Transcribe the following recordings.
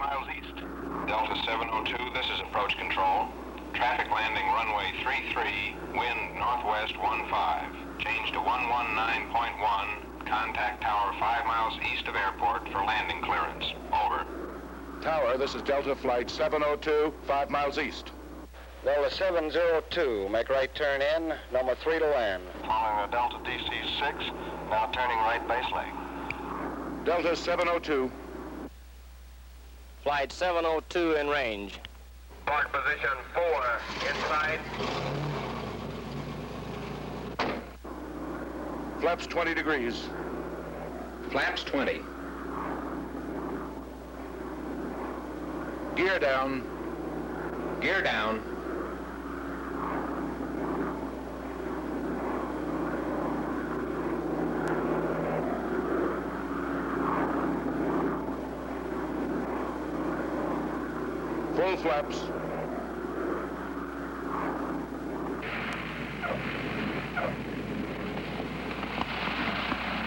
Miles east. Delta 702, this is approach control. Traffic landing runway 33, wind northwest 15. Change to 119.1. Contact tower 5 miles east of airport for landing clearance. Over. Tower, this is Delta flight 702, 5 miles east. Delta 702, make right turn in, number 3 to land. Following a Delta DC-6, now turning right base leg. Delta 702. Flight 702 in range. Port position 4, inside. Flaps 20 degrees. Flaps 20. Gear down. Gear down. Full flaps.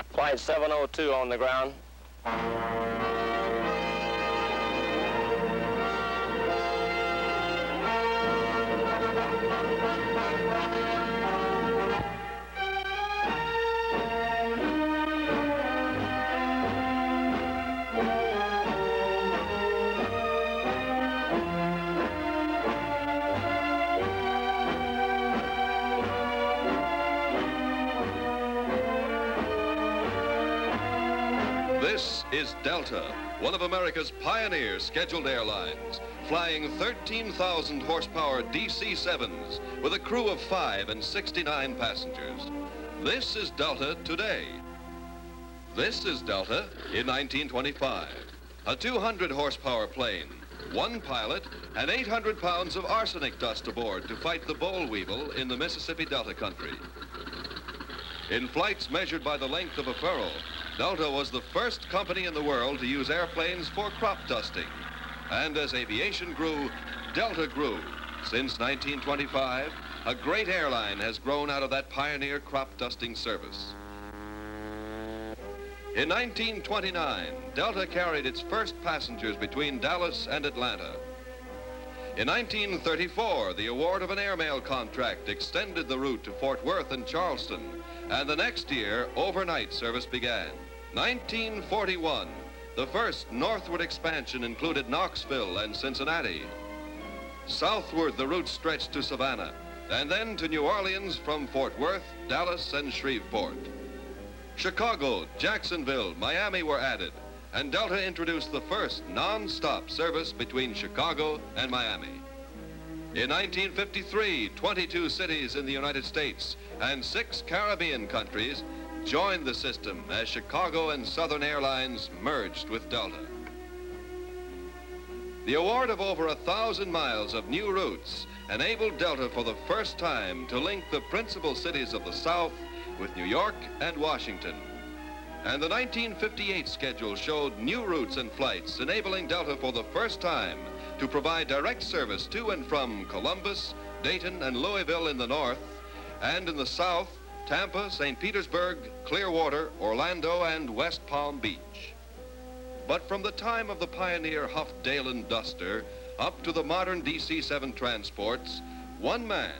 Flight 702 on the ground. This is Delta, one of America's pioneer scheduled airlines, flying 13,000 horsepower DC-7s with a crew of 5 and 69 passengers. This is Delta today. This is Delta in 1925. A 200 horsepower plane, 1 pilot, and 800 pounds of arsenic dust aboard to fight the boll weevil in the Mississippi Delta country. In flights measured by the length of a furrow, Delta was the first company in the world to use airplanes for crop dusting. And as aviation grew, Delta grew. Since 1925, a great airline has grown out of that pioneer crop dusting service. In 1929, Delta carried its first passengers between Dallas and Atlanta. In 1934, the award of an airmail contract extended the route to Fort Worth and Charleston, and the next year, overnight service began. 1941, the first northward expansion included Knoxville and Cincinnati. Southward, the route stretched to Savannah, and then to New Orleans from Fort Worth, Dallas, and Shreveport. Chicago, Jacksonville, Miami were added, and Delta introduced the first non-stop service between Chicago and Miami. In 1953, 22 cities in the United States and 6 Caribbean countries joined the system as Chicago and Southern Airlines merged with Delta. The award of over 1,000 miles of new routes enabled Delta for the first time to link the principal cities of the South with New York and Washington. And the 1958 schedule showed new routes and flights, enabling Delta for the first time to provide direct service to and from Columbus, Dayton, and Louisville in the north, and in the south, Tampa, St. Petersburg, Clearwater, Orlando, and West Palm Beach. But from the time of the pioneer Huff Dalen Duster up to the modern DC-7 transports, one man,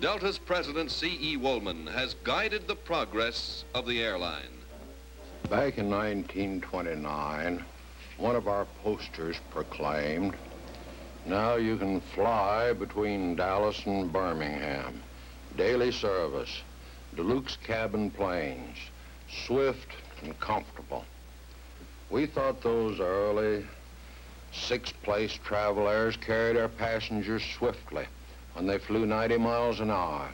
Delta's president C.E. Woolman, has guided the progress of the airline. Back in 1929, one of our posters proclaimed, "Now you can fly between Dallas and Birmingham. Daily service, deluxe cabin planes, swift and comfortable." We thought those early 6-place travel airs carried our passengers swiftly when they flew 90 miles an hour.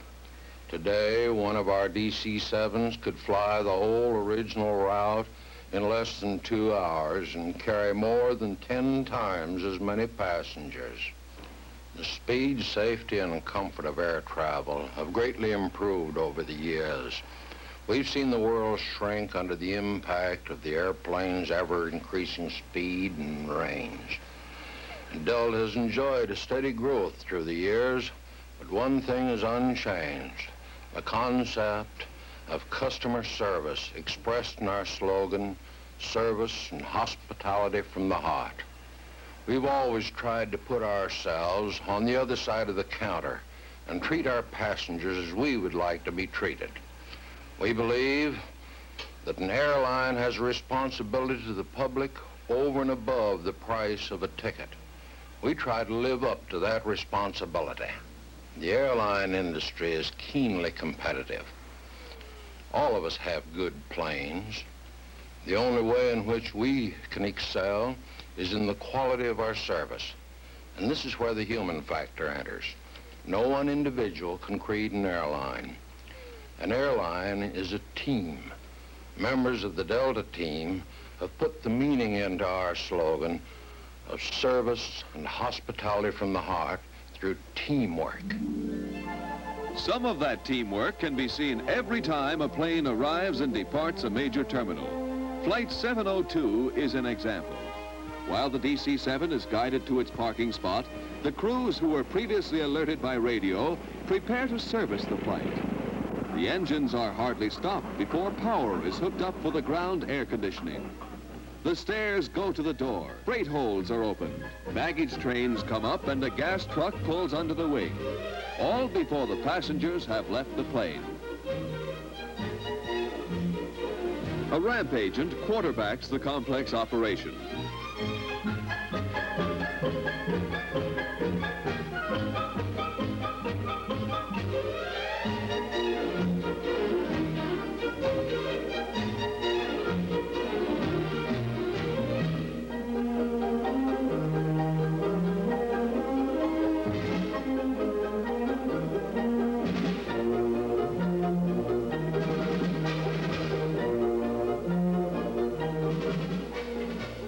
Today, one of our DC-7s could fly the whole original route in less than 2 hours and carry more than 10 times as many passengers. The speed, safety, and comfort of air travel have greatly improved over the years. We've seen the world shrink under the impact of the airplane's ever-increasing speed and range. Delta has enjoyed a steady growth through the years, but one thing is unchanged: the concept of customer service expressed in our slogan, "Service and Hospitality from the Heart." We've always tried to put ourselves on the other side of the counter and treat our passengers as we would like to be treated. We believe that an airline has a responsibility to the public over and above the price of a ticket. We try to live up to that responsibility. The airline industry is keenly competitive. All of us have good planes. The only way in which we can excel is in the quality of our service. And this is where the human factor enters. No one individual can create an airline. An airline is a team. Members of the Delta team have put the meaning into our slogan of service and hospitality from the heart through teamwork. Some of that teamwork can be seen every time a plane arrives and departs a major terminal. Flight 702 is an example. While the DC-7 is guided to its parking spot, the crews who were previously alerted by radio prepare to service the flight. The engines are hardly stopped before power is hooked up for the ground air conditioning. The stairs go to the door, freight holds are opened, baggage trains come up, and a gas truck pulls under the wing, all before the passengers have left the plane. A ramp agent quarterbacks the complex operation.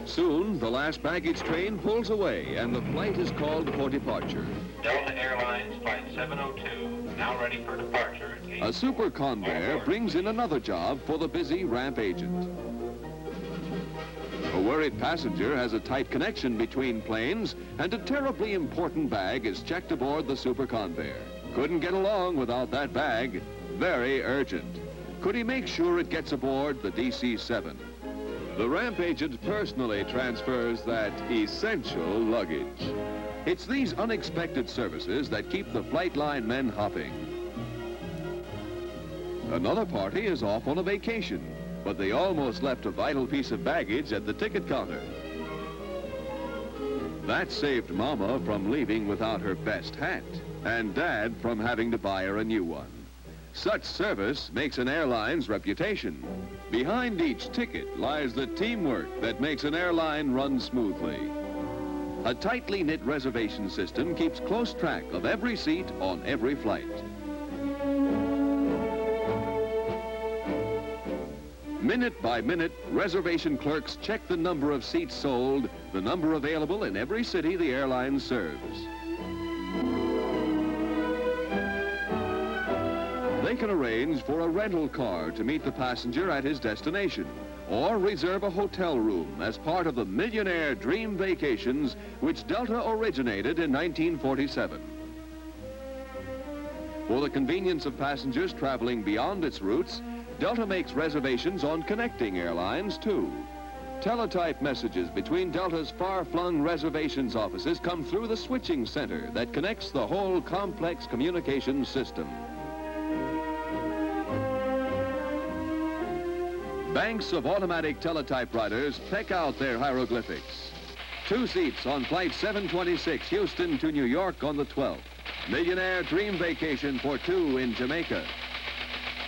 Soon, the last baggage train pulls away and the flight is called for departure. Delta Airlines Flight 702, now ready for departure. A super conveyor brings in another job for the busy ramp agent. A worried passenger has a tight connection between planes, and a terribly important bag is checked aboard the super conveyor. Couldn't get along without that bag. Very urgent. Could he make sure it gets aboard the DC-7? The ramp agent personally transfers that essential luggage. It's these unexpected services that keep the flight line men hopping. Another party is off on a vacation, but they almost left a vital piece of baggage at the ticket counter. That saved Mama from leaving without her best hat, and Dad from having to buy her a new one. Such service makes an airline's reputation. Behind each ticket lies the teamwork that makes an airline run smoothly. A tightly knit reservation system keeps close track of every seat on every flight. Minute by minute, reservation clerks check the number of seats sold, the number available in every city the airline serves. They can arrange for a rental car to meet the passenger at his destination, or reserve a hotel room as part of the millionaire dream vacations which Delta originated in 1947. For the convenience of passengers traveling beyond its routes, Delta makes reservations on connecting airlines, too. Teletype messages between Delta's far-flung reservations offices come through the switching center that connects the whole complex communications system. Banks of automatic teletypewriters peck out their hieroglyphics. 2 seats on Flight 726, Houston to New York on the 12th. Millionaire dream vacation for 2 in Jamaica.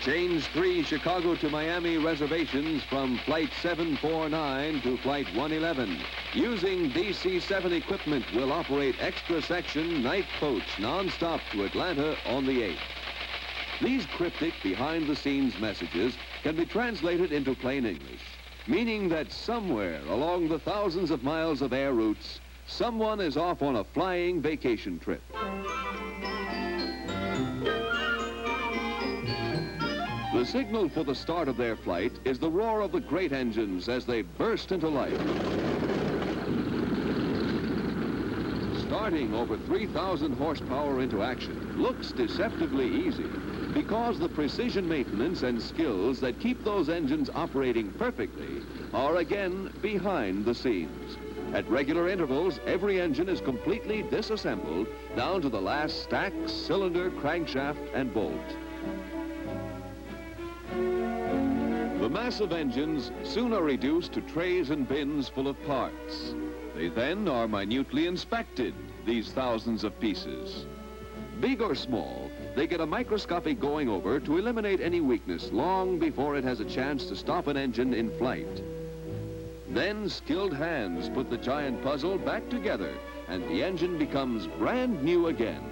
Change 3 Chicago to Miami reservations from Flight 749 to Flight 111. Using DC-7 equipment, will operate extra section night coach nonstop to Atlanta on the 8th. These cryptic behind-the-scenes messages can be translated into plain English, meaning that somewhere along the thousands of miles of air routes, someone is off on a flying vacation trip. The signal for the start of their flight is the roar of the great engines as they burst into life. Starting over 3,000 horsepower into action looks deceptively easy because the precision maintenance and skills that keep those engines operating perfectly are again behind the scenes. At regular intervals, every engine is completely disassembled down to the last stack, cylinder, crankshaft, and bolt. The massive engines soon are reduced to trays and bins full of parts. They then are minutely inspected, these thousands of pieces. Big or small, they get a microscopic going over to eliminate any weakness long before it has a chance to stop an engine in flight. Then skilled hands put the giant puzzle back together and the engine becomes brand new again.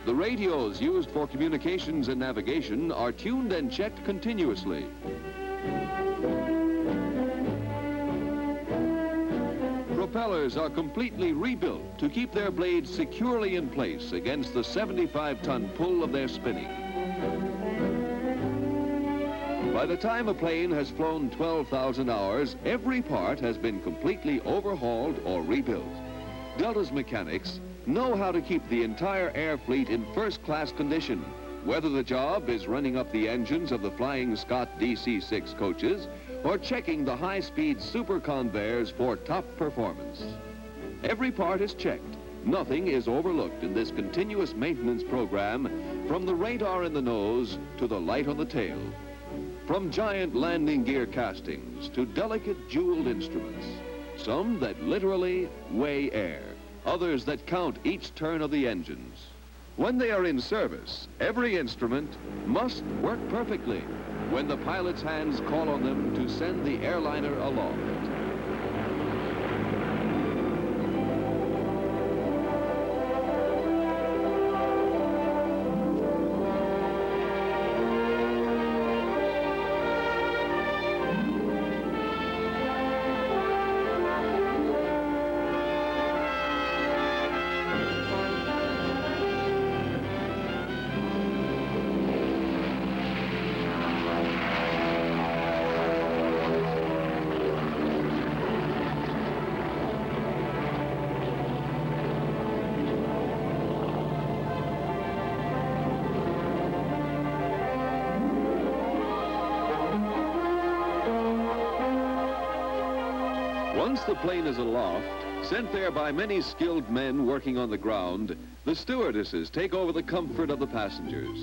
The radios used for communications and navigation are tuned and checked continuously. Propellers are completely rebuilt to keep their blades securely in place against the 75-ton pull of their spinning. By the time a plane has flown 12,000 hours, every part has been completely overhauled or rebuilt. Delta's mechanics know how to keep the entire air fleet in first-class condition, whether the job is running up the engines of the Flying Scot DC-6 coaches or checking the high-speed super conveyors for top performance. Every part is checked. Nothing is overlooked in this continuous maintenance program, from the radar in the nose to the light on the tail. From giant landing gear castings to delicate jeweled instruments, some that literally weigh air, others that count each turn of the engines. When they are in service, every instrument must work perfectly when the pilot's hands call on them to send the airliner aloft. Once the plane is aloft, sent there by many skilled men working on the ground, the stewardesses take over the comfort of the passengers.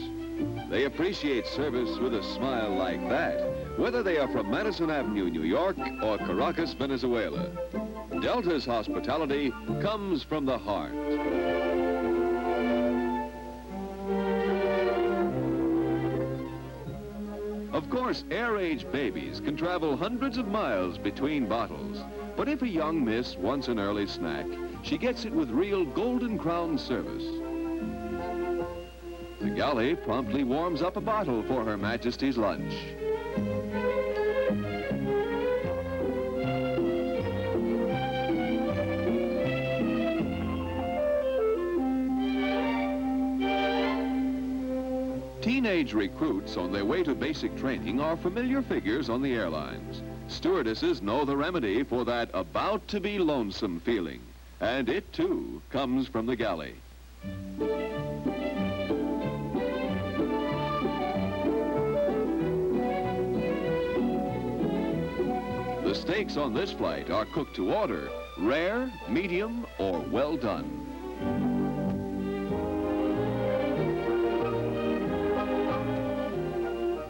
They appreciate service with a smile like that, whether they are from Madison Avenue, New York, or Caracas, Venezuela. Delta's hospitality comes from the heart. Of course, air-age babies can travel hundreds of miles between bottles. But if a young miss wants an early snack, she gets it with real Golden Crown service. The galley promptly warms up a bottle for Her Majesty's lunch. Teenage recruits on their way to basic training are familiar figures on the airlines. Stewardesses know the remedy for that about-to-be lonesome feeling, and it, too, comes from the galley. The steaks on this flight are cooked to order, rare, medium, or well done.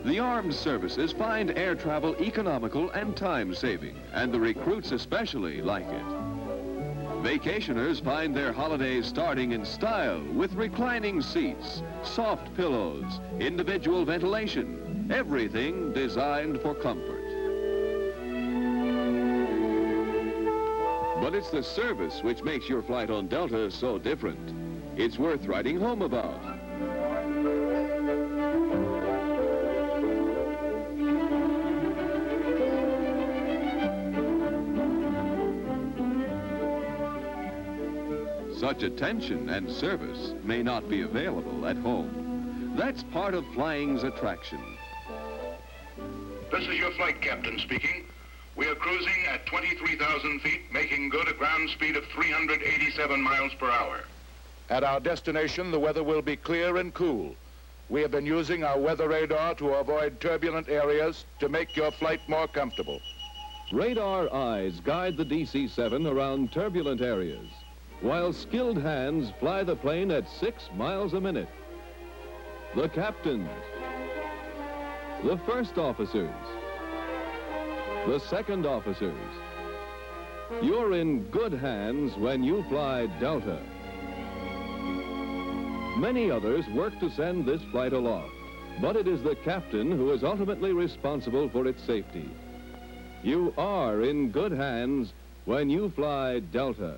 The armed services find air travel economical and time-saving, and the recruits especially like it. Vacationers find their holidays starting in style with reclining seats, soft pillows, individual ventilation, everything designed for comfort. But it's the service which makes your flight on Delta so different. It's worth writing home about. Such attention and service may not be available at home. That's part of flying's attraction. This is your flight captain speaking. We are cruising at 23,000 feet, making good a ground speed of 387 miles per hour. At our destination, the weather will be clear and cool. We have been using our weather radar to avoid turbulent areas to make your flight more comfortable. Radar eyes guide the DC-7 around turbulent areas, while skilled hands fly the plane at 6 miles a minute. The captains, the first officers, the second officers. You're in good hands when you fly Delta. Many others work to send this flight aloft, but it is the captain who is ultimately responsible for its safety. You are in good hands when you fly Delta.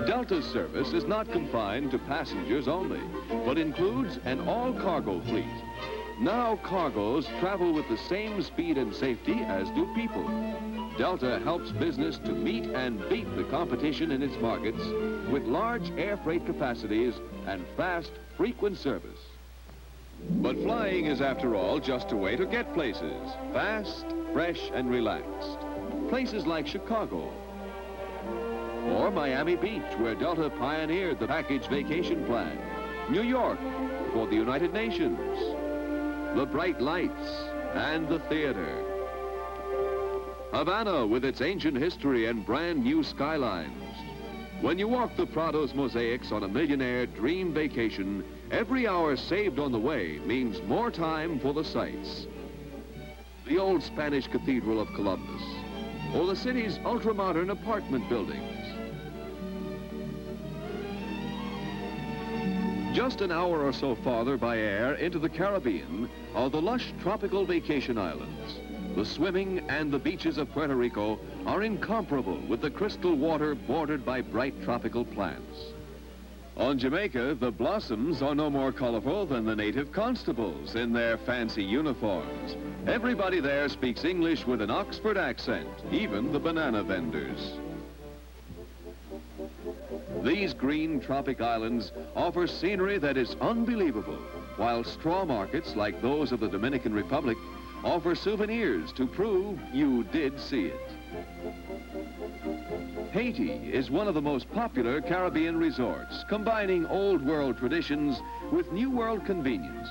Delta's service is not confined to passengers only, but includes an all-cargo fleet. Now cargoes travel with the same speed and safety as do people. Delta helps business to meet and beat the competition in its markets with large air freight capacities and fast, frequent service. But flying is, after all, just a way to get places. Fast, fresh, and relaxed. Places like Chicago. Or Miami Beach, where Delta pioneered the package vacation plan. New York, for the United Nations. The bright lights and the theater. Havana, with its ancient history and brand new skylines. When you walk the Prado's mosaics on a millionaire dream vacation, every hour saved on the way means more time for the sights. The old Spanish Cathedral of Columbus, or the city's ultra-modern apartment buildings. Just an hour or so farther by air into the Caribbean are the lush tropical vacation islands. The swimming and the beaches of Puerto Rico are incomparable with the crystal water bordered by bright tropical plants. On Jamaica, the blossoms are no more colorful than the native constables in their fancy uniforms. Everybody there speaks English with an Oxford accent, even the banana vendors. These green tropic islands offer scenery that is unbelievable, while straw markets like those of the Dominican Republic offer souvenirs to prove you did see it. Haiti is one of the most popular Caribbean resorts, combining old world traditions with new world convenience.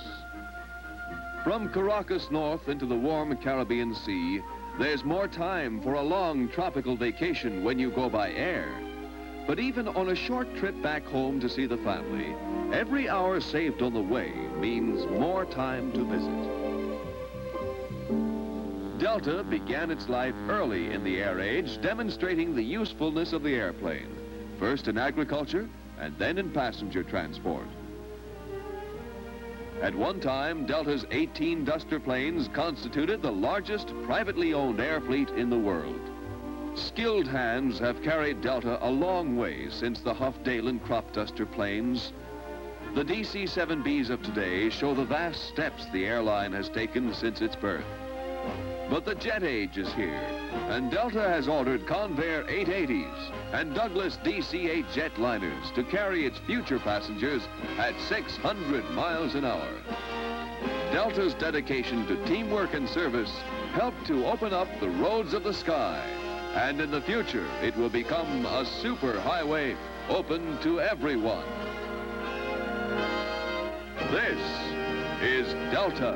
From Caracas north into the warm Caribbean Sea, there's more time for a long tropical vacation when you go by air. But even on a short trip back home to see the family, every hour saved on the way means more time to visit. Delta began its life early in the air age, demonstrating the usefulness of the airplane, first in agriculture and then in passenger transport. At one time, Delta's 18 Duster planes constituted the largest privately owned air fleet in the world. Skilled hands have carried Delta a long way since the Huff Dale and Crop Duster planes. The DC-7Bs of today show the vast steps the airline has taken since its birth. But the jet age is here, and Delta has ordered Convair 880s and Douglas DC-8 jetliners to carry its future passengers at 600 miles an hour. Delta's dedication to teamwork and service helped to open up the roads of the sky. And in the future, it will become a super highway open to everyone. This is Delta.